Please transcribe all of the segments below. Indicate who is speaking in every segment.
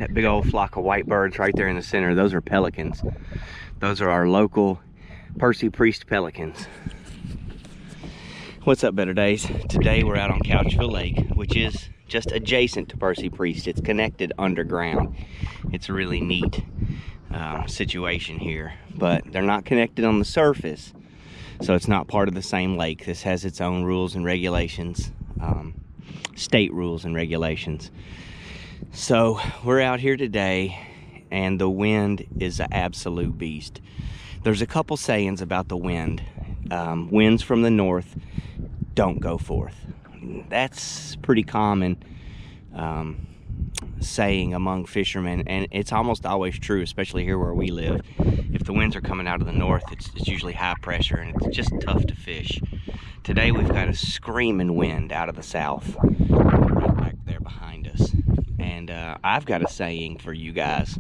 Speaker 1: That big old flock of white birds right there in the center, those are pelicans. Those are our local Percy Priest pelicans. What's up, Better Days? Today we're out on Couchville Lake, which is just adjacent to Percy Priest. It's connected underground. It's a really neat situation here, but they're not connected on the surface, so it's not part of the same lake. This has its own rules and regulations, state rules and regulations. So we're out here today, and the wind is an absolute beast. There's a couple sayings about the wind. Winds from the north don't go forth. That's pretty common saying among fishermen, and it's almost always true, especially here where we live. If the winds are coming out of the north, it's usually high pressure, and it's just tough to fish. Today we've got a screaming wind out of the south, right back there behind us. And I've got a saying for you guys: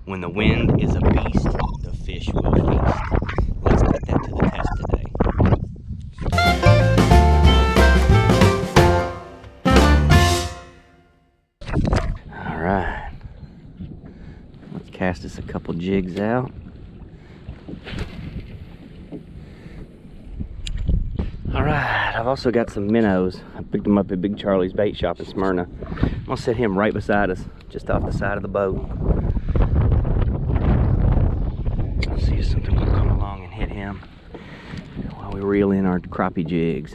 Speaker 1: when the wind is a beast, the fish will feast. Let's put that to the test today. All right, let's cast us a couple jigs out. All right, I've also got some minnows. I picked them up at Big Charlie's bait shop in Smyrna. I'm gonna set him right beside us, just off the side of the boat. I'll see if something will come along and hit him while we reel in our crappie jigs.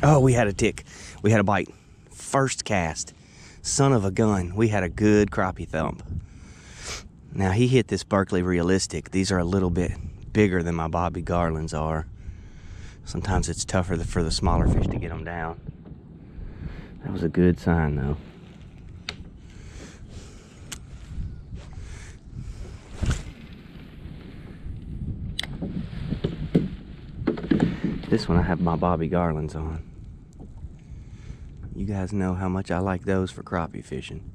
Speaker 1: Oh, we had a tick. We had a bite. First cast. Son of a gun. We had a good crappie thump. Now, he hit this Berkeley Realistic. These are a little bit bigger than my Bobby Garlands are. Sometimes it's tougher for the smaller fish to get them down. That was a good sign, though. This one I have my Bobby Garlands on. You guys know how much I like those for crappie fishing.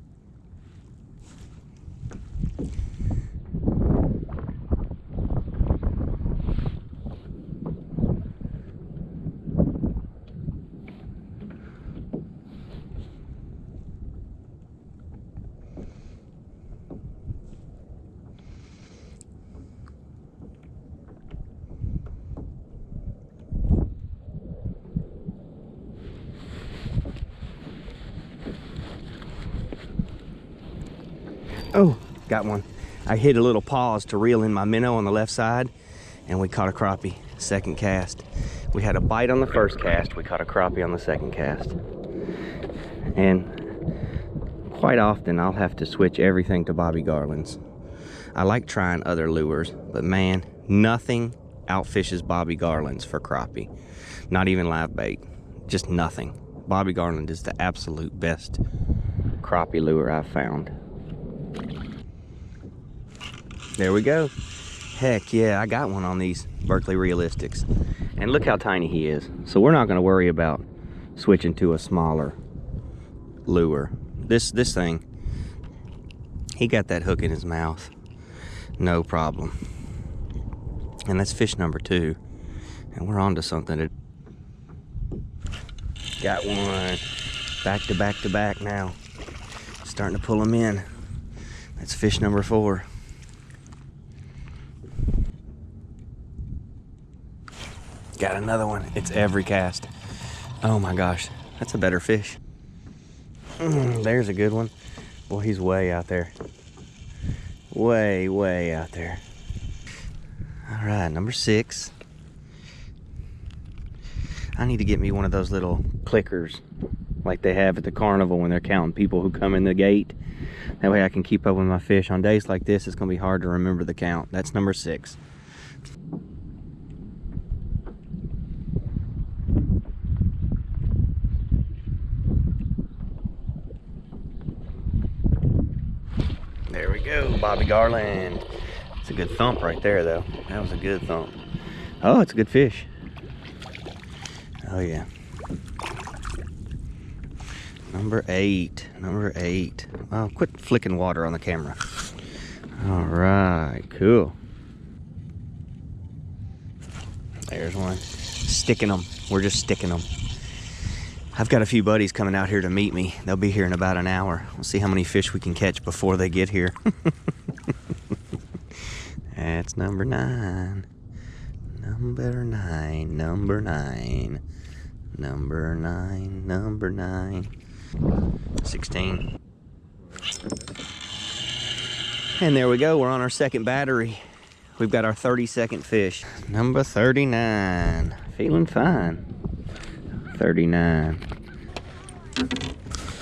Speaker 1: Oh, got one. I hit a little pause to reel in my minnow on the left side, and we caught a crappie. Second cast. We had a bite on the first cast. We caught a crappie on the second cast. And quite often I'll have to switch everything to Bobby Garlands. I like trying other lures, but man, nothing outfishes Bobby Garlands for crappie. Not even live bait. Just nothing. Bobby Garland is the absolute best crappie lure I've found. There we go. Heck yeah, I got one on these Berkeley Realistics. And look how tiny he is. So we're not gonna worry about switching to a smaller lure. This thing, he got that hook in his mouth. No problem. And that's fish number 2. And we're on to something. Got one. Back to back to back now. Starting to pull them in. That's fish number 4. Got another one. It's every cast. Oh my gosh, that's a better fish. There's a good one. Boy, he's way out there. Way out there. All right, number 6. I need to get me one of those little clickers like they have at the carnival when they're counting people who come in the gate. That way I can keep up with my fish. On days like this, it's gonna be hard to remember the count. That's number 6. Bobby Garland. It's a good thump right there, though. That was a good thump. Oh, it's a good fish. Oh, yeah. Number 8. Number 8. Oh, quit flicking water on the camera. All right, cool. There's one. Sticking them. We're just sticking them. I've got a few buddies coming out here to meet me. They'll be here in about an hour. We'll see how many fish we can catch before they get here. That's number 9. Number 9. Number 9. Number 9. Number 9. 16. And there we go. We're on our second battery. We've got our 32nd fish. Number 39. Feeling fine. 39.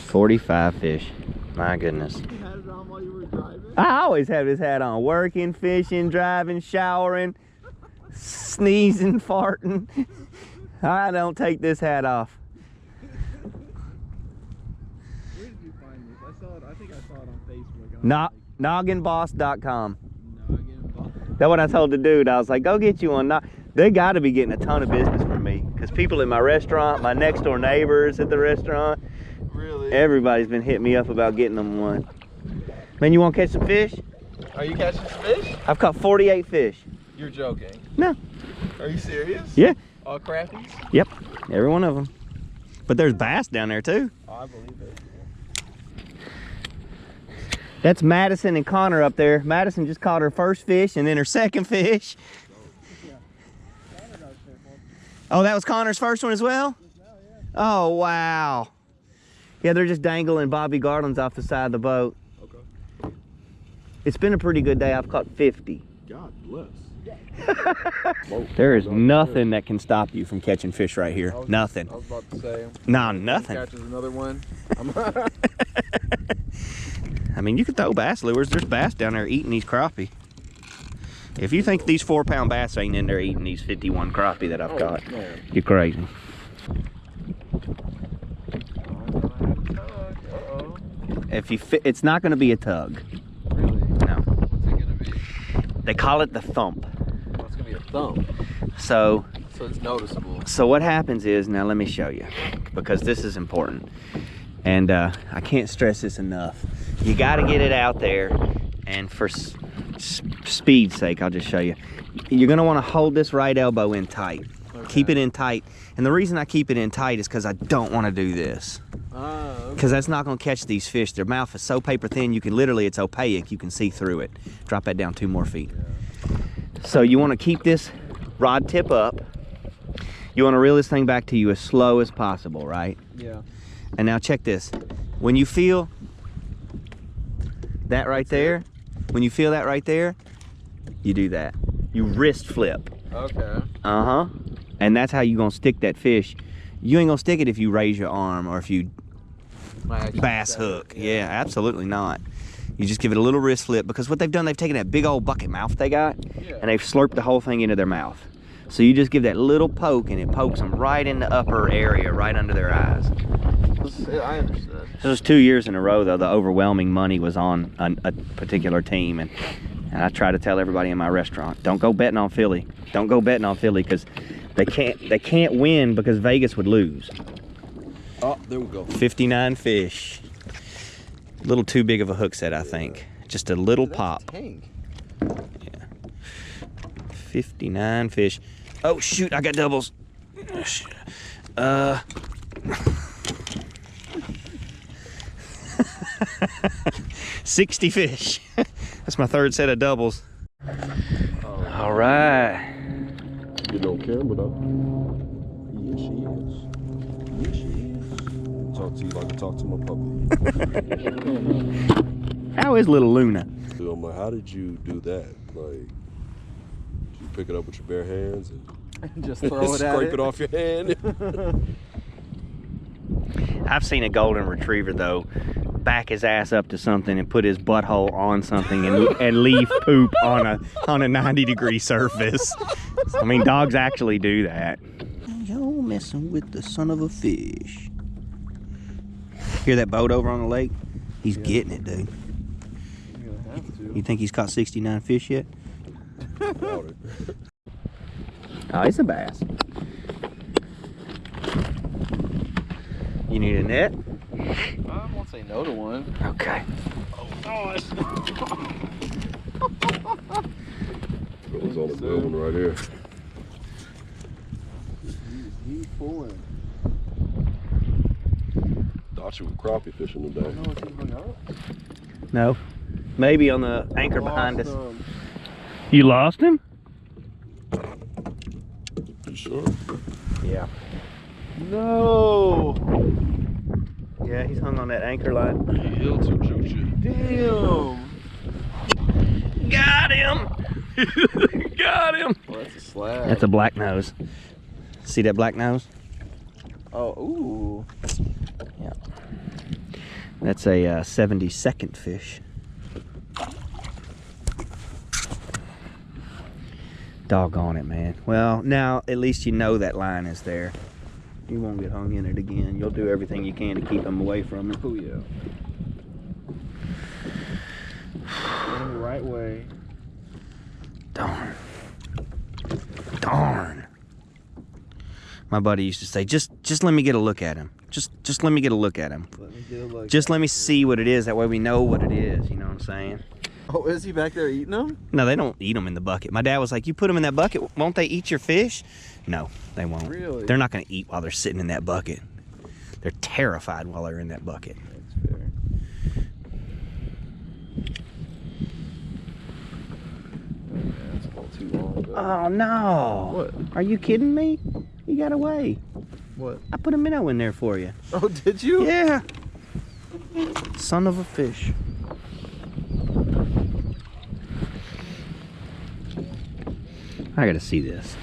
Speaker 1: 45 fish. My goodness.
Speaker 2: You had it on while you were driving?
Speaker 1: I always have this hat on. Working, fishing, driving, showering, sneezing, farting. I don't take this hat off.
Speaker 2: Where did you find this? I saw it. I think I saw it on Facebook.
Speaker 1: Nogginboss.com.
Speaker 2: Nogginboss.
Speaker 1: That's what I told the dude. I was like, go get you one. They got to be getting a ton of business from me, because people in my restaurant, my next door neighbors at the restaurant,
Speaker 2: really,
Speaker 1: everybody's been hitting me up about getting them one. Man, you want to catch some fish?
Speaker 2: Are you catching some fish?
Speaker 1: I've caught 48 fish.
Speaker 2: You're joking.
Speaker 1: No.
Speaker 2: Are you serious?
Speaker 1: Yeah.
Speaker 2: All crappies?
Speaker 1: Yep. Every one of them. But there's bass down there too.
Speaker 2: Oh, I believe it.
Speaker 1: That's Madison and Connor up there. Madison just caught her first fish and then her second fish. Oh, that was Connor's first one as well? Oh, wow. Yeah, they're just dangling Bobby Garlands off the side of the boat.
Speaker 2: Okay.
Speaker 1: It's been a pretty good day. I've caught 50.
Speaker 2: God bless.
Speaker 1: There is nothing that can stop you from catching fish right here. Nothing.
Speaker 2: I was about to say.
Speaker 1: No, nothing.
Speaker 2: Catches another one.
Speaker 1: I mean, you can throw bass lures. There's bass down there eating these crappie. If you think these 4-pound bass ain't in there eating these 51 crappie that I've caught, you're crazy. If you it's not going to be a tug.
Speaker 2: Really?
Speaker 1: No.
Speaker 2: What's it going to be?
Speaker 1: They call it the thump.
Speaker 2: Oh, it's going to be a thump.
Speaker 1: So
Speaker 2: it's noticeable.
Speaker 1: So what happens is, now let me show you, because this is important. And I can't stress this enough. You got to get it out there, and for speed's sake, I'll just show you. You're going to want to hold this right elbow in tight. Okay. Keep it in tight. And the reason I keep it in tight is because I don't want to do this. Because that's not going to catch these fish. Their mouth is so paper thin, you can literally, it's opaque, you can see through it. Drop that down 2 more feet. Yeah. So you want to keep this rod tip up. You want to reel this thing back to you as slow as possible, right?
Speaker 2: Yeah.
Speaker 1: And now check this. When you feel that right there, when you feel that right there, you do that. You wrist flip.
Speaker 2: Okay.
Speaker 1: Uh-huh. And that's how you're going to stick that fish. You ain't going to stick it if you raise your arm or if you bass hook. Yeah, absolutely not. You just give it a little wrist flip, because what they've done, they've taken that big old bucket mouth they got, and they've slurped the whole thing into their mouth. So you just give that little poke, and it pokes them right in the upper area, right under their eyes.
Speaker 2: I understand.
Speaker 1: This was 2 years in a row, though. The overwhelming money was on a particular team, and I try to tell everybody in my restaurant, don't go betting on Philly. Don't go betting on Philly, because they can't win, because Vegas would lose.
Speaker 2: Oh, there we go.
Speaker 1: 59 fish. A little too big of a hook set, I think. Just a little pop. Yeah. 59 fish. Oh shoot, I got doubles. 60 fish. That's my 3rd set of doubles. All right.
Speaker 3: Get on camera though. Yes, she is. Yes, she is. Talk to you like I talk to my puppy.
Speaker 1: How is little Luna?
Speaker 3: So I'm like, how did you do that? Like, did you pick it up with your bare hands and
Speaker 2: just throw it at
Speaker 3: scrape it off your hand?
Speaker 1: I've seen a golden retriever though back his ass up to something and put his butthole on something and leave poop on a 90-degree surface. I mean, dogs actually do that. You're messing with the son of a fish. Hear that boat over on the lake? He's getting it, dude.
Speaker 2: You're gonna have to.
Speaker 1: You think he's caught 69 fish yet?
Speaker 3: Doubt it.
Speaker 1: Oh, it's a bass. You need a net?
Speaker 2: I won't say no to one.
Speaker 1: Okay.
Speaker 2: Oh gosh.
Speaker 3: It was on the good one right here.
Speaker 2: He's pulling.
Speaker 3: Thought you were crappie fishing today.
Speaker 2: No, it's hung up.
Speaker 1: No. Maybe on the anchor behind us.
Speaker 2: Lost,
Speaker 1: You lost him?
Speaker 3: You sure?
Speaker 1: Yeah.
Speaker 2: No.
Speaker 1: Yeah, he's hung on that anchor line.
Speaker 3: He ill to shoot you.
Speaker 2: Damn.
Speaker 1: Got him! Got him!
Speaker 2: Oh, that's a slab.
Speaker 1: That's a black nose. See that black nose?
Speaker 2: Oh, ooh.
Speaker 1: Yeah. That's a 72nd fish. Doggone it, man. Well, now at least you know that line is there. You won't get hung in it again. You'll do everything you can to keep them away from it.
Speaker 2: Oh, yeah. Going the right way.
Speaker 1: Darn. Darn. My buddy used to say, just let me get a look at him. Just let me get a look at him.
Speaker 2: Let me get a look.
Speaker 1: Just let me see what it is. That way we know what it is. You know what I'm saying?
Speaker 2: Oh, is he back there eating them?
Speaker 1: No, they don't eat them in the bucket. My dad was like, you put them in that bucket, won't they eat your fish? No, they won't.
Speaker 2: Really?
Speaker 1: They're not going to eat while they're sitting in that bucket. They're terrified while they're in that bucket.
Speaker 2: That's fair. That's a little too long. But...
Speaker 1: Oh, no.
Speaker 2: What?
Speaker 1: Are you kidding me? He got away.
Speaker 2: What?
Speaker 1: I put a minnow in there for you.
Speaker 2: Oh, did you?
Speaker 1: Yeah. Son of a fish. I gotta see this.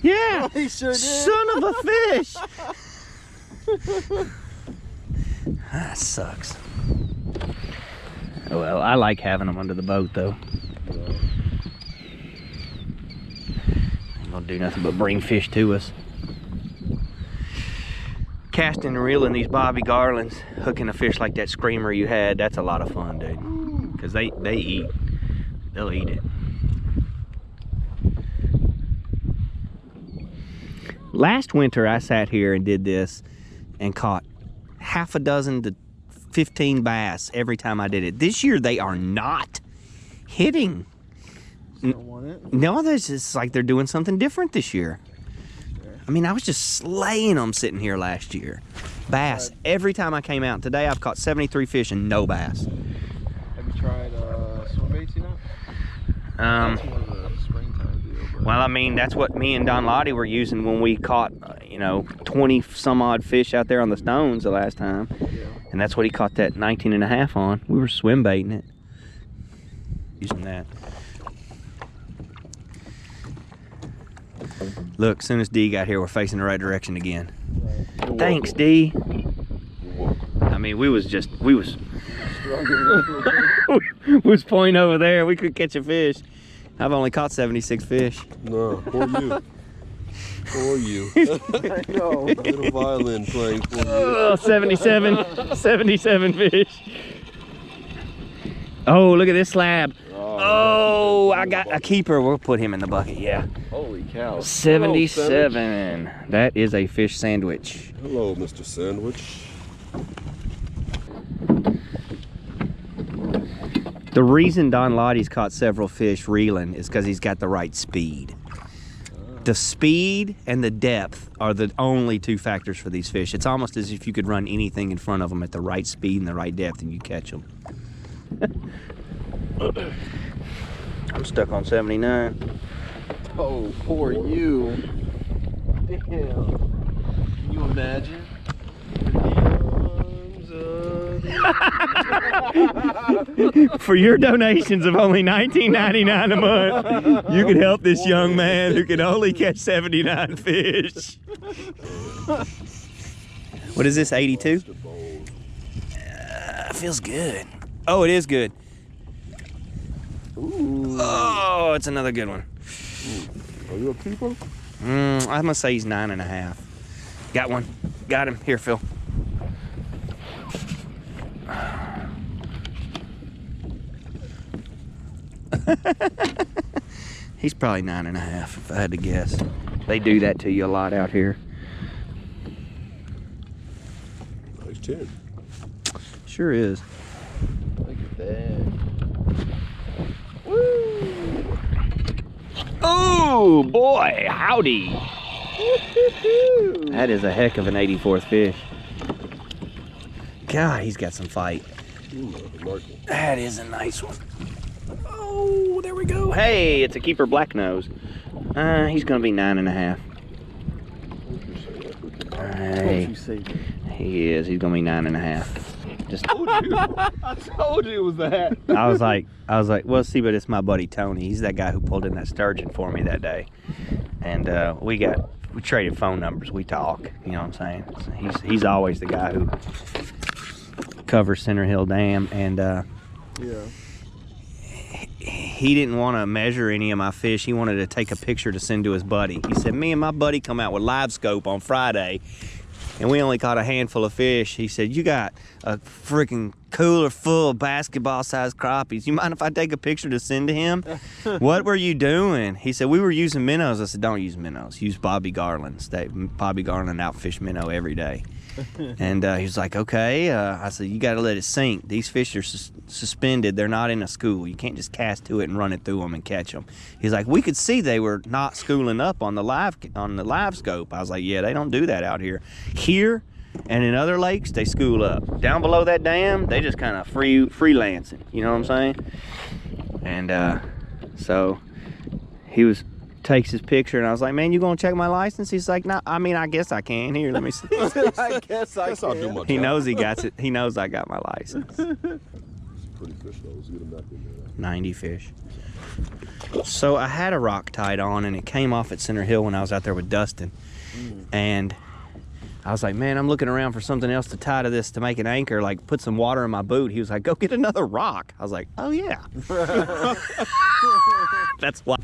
Speaker 1: Yeah!
Speaker 2: Oh, he sure did.
Speaker 1: Son of a fish! That sucks. Well, I like having them under the boat though. Ain't gonna do nothing but bring fish to us. Casting and reeling these Bobby Garlands, hooking a fish like that screamer you had, that's a lot of fun, dude. Because they eat. They'll eat it. Last winter I sat here and did this and caught half a dozen to 15 bass every time I did it. This year they are not hitting.
Speaker 2: You don't want it?
Speaker 1: No, it's just like they're doing something different this year. I mean, I was just slaying them sitting here last year. Bass every time I came out. Today I've caught 73 fish and no bass.
Speaker 2: Have you tried swim baits, you know? That's more of a springtime deal. But...
Speaker 1: Well, I mean, that's what me and Don Lottie were using when we caught, 20 some odd fish out there on the stones the last time.
Speaker 2: Yeah.
Speaker 1: And that's what he caught that 19 and a half on. We were swim baiting it. Using that. Look, as soon as D got here, we're facing the right direction again.
Speaker 2: Right.
Speaker 1: Thanks, D. I mean, we was
Speaker 2: Struggling.
Speaker 1: we was pointing over there. We could catch a fish. I've only caught 76 fish.
Speaker 3: No, for you. For you.
Speaker 2: I know.
Speaker 3: A little violin playing for you.
Speaker 1: Oh, 77 fish. Oh, look at this slab. Oh, I got a keeper. We'll put him in the bucket, yeah.
Speaker 2: Holy cow.
Speaker 1: 77. That is a fish sandwich.
Speaker 3: Hello, Mr. Sandwich.
Speaker 1: The reason Don Lottie's caught several fish reeling is because he's got the right speed. The speed and the depth are the only two factors for these fish. It's almost as if you could run anything in front of them at the right speed and the right depth and you catch them. I'm stuck on 79.
Speaker 2: Oh, poor you. Damn. Can you imagine?
Speaker 1: For your donations of only $19.99 a month, you could help this young man who can only catch 79 fish. What is this, 82? Feels good. Oh, it is good.
Speaker 2: Ooh.
Speaker 1: Oh, it's another good one.
Speaker 3: Are you a keeper?
Speaker 1: I'm gonna say he's 9.5. Got one. Got him. Here, Phil. He's probably 9.5 if I had to guess. They do that to you a lot out here.
Speaker 3: He's 10.
Speaker 1: Sure is.
Speaker 2: Look at that.
Speaker 1: Oh boy, howdy. That is a heck of an 84th fish. God, he's got some fight. That is a nice one. Oh, there we go. Hey, it's a keeper black nose. He's gonna be 9.5. Hey, he is. He's gonna be 9.5. Just
Speaker 2: I told you it was that.
Speaker 1: I was like, well, see, but it's my buddy Tony. He's that guy who pulled in that sturgeon for me that day, and we traded phone numbers. We talk. You know what I'm saying? So he's always the guy who covers Center Hill Dam, and
Speaker 2: Yeah.
Speaker 1: he didn't want to measure any of my fish. He wanted to take a picture to send to his buddy. He said, me and my buddy come out with live scope on Friday, and we only caught a handful of fish. He said, you got a freaking cooler full of basketball-sized crappies. You mind if I take a picture to send to him? What were you doing? He said, we were using minnows. I said, don't use minnows. Use Bobby Garlands. Bobby Garland outfish minnow every day. And he was like, okay. I said, you got to let it sink. These fish are suspended. They're not in a school. You can't just cast to it and run it through them and catch them. He's like, we could see they were not schooling up on the live scope. I was like, yeah, they don't do that out here. Here and in other lakes, they school up. Down below that dam, they just kind of freelancing. You know what I'm saying? And so he takes his picture, and I was like, man, you gonna check my license? He's like, no, I mean, I guess I can. Here, let me see.
Speaker 2: I guess I
Speaker 3: I'll do my
Speaker 1: He
Speaker 3: job.
Speaker 1: knows he got it. He knows I got my license.
Speaker 3: Pretty fish though. Let's get him back in there.
Speaker 1: 90 fish. So I had a rock tied on, and it came off at Center Hill when I was out there with Dustin. And I was like, man, I'm looking around for something else to tie to this to make an anchor, like put some water in my boot. He was like, go get another rock. I was like, oh yeah. That's why.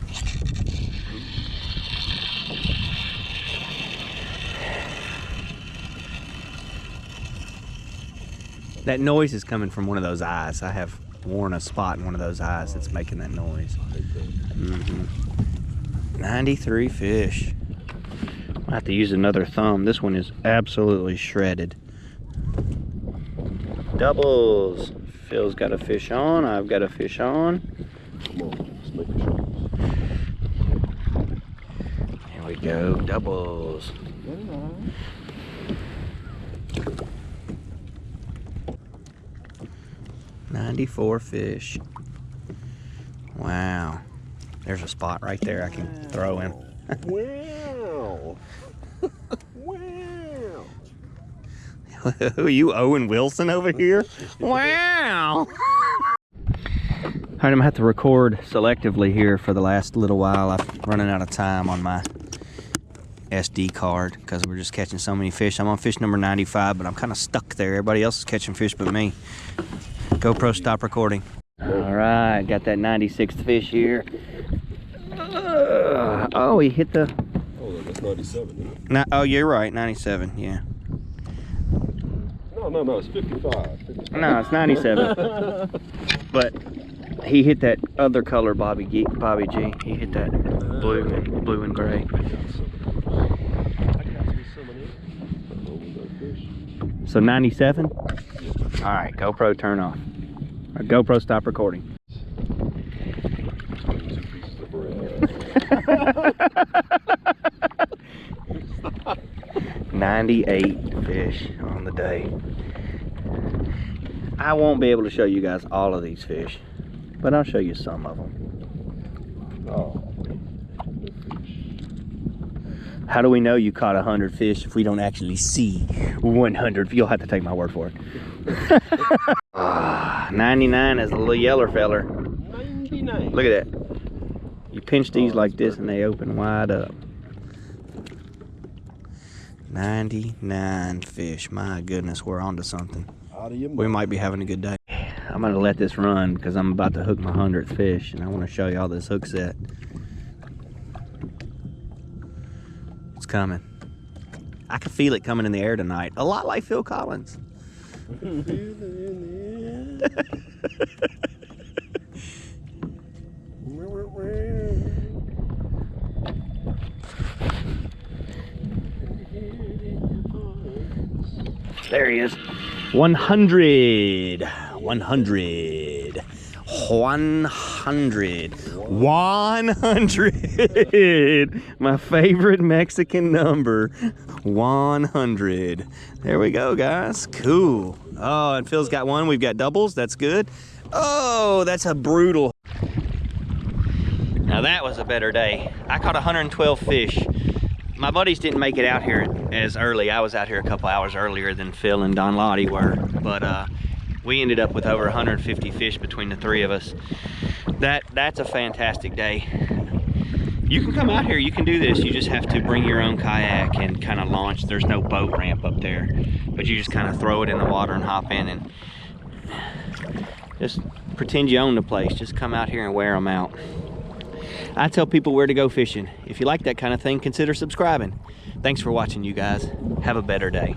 Speaker 1: That noise is coming from one of those eyes. I have worn a spot in one of those eyes that's making that noise. 93 fish. I have to use another thumb. This one is absolutely shredded. Doubles. Phil's got a fish on. I've got a fish on.
Speaker 3: Come on, let's make a shot.
Speaker 1: Here we go. Doubles. 94 fish. Wow. There's a spot right there I can throw in.
Speaker 3: Wow. Wow.
Speaker 1: Who are you, Owen Wilson over here? Wow. All right, I'm gonna have to record selectively here for the last little while. I'm running out of time on my SD card because we're just catching so many fish. I'm on fish number 95, but I'm kind of stuck there. Everybody else is catching fish but me. GoPro, stop recording. All right, got that 96th fish here. Oh, he hit the...
Speaker 3: Oh, that's 97, isn't it?
Speaker 1: No, oh, you're right, 97, yeah.
Speaker 3: No, it's 55.
Speaker 1: No, it's 97. But he hit that other color, Bobby G. He hit that blue and gray. So 97? All right, GoPro turn off. Or GoPro stop recording. 98 fish on the day. I won't be able to show you guys all of these fish, but I'll show you some of them.
Speaker 3: Oh.
Speaker 1: How do we know you caught 100 fish if we don't actually see 100? You'll have to take my word for it. 99 is a little yeller feller.
Speaker 2: 99.
Speaker 1: Look at that. You pinch these like this and they open wide up. 99 fish. My goodness, we're onto something. We might be having a good day. I'm gonna let this run because I'm about to hook my 100th fish, and I want to show y'all this hook set. It's coming. I can feel it coming in the air tonight. A lot like Phil Collins. There he is. 100. 100. 100. 100. My favorite Mexican number. 100. There we go, guys. Cool. Oh, and Phil's got one. We've got doubles. That's good. Oh, that's a brutal. Now that was a better day. I caught 112 fish. My buddies didn't make it out here as early. I was out here a couple hours earlier than Phil and Don Lottie were, but we ended up with over 150 fish between the three of us. That's a fantastic day. You can come out here, you can do this. You just have to bring your own kayak and kind of launch. There's no boat ramp up there, but you just kind of throw it in the water and hop in and just pretend you own the place. Just come out here and wear them out. I tell people where to go fishing. If you like that kind of thing, consider subscribing. Thanks for watching, you guys. Have a better day.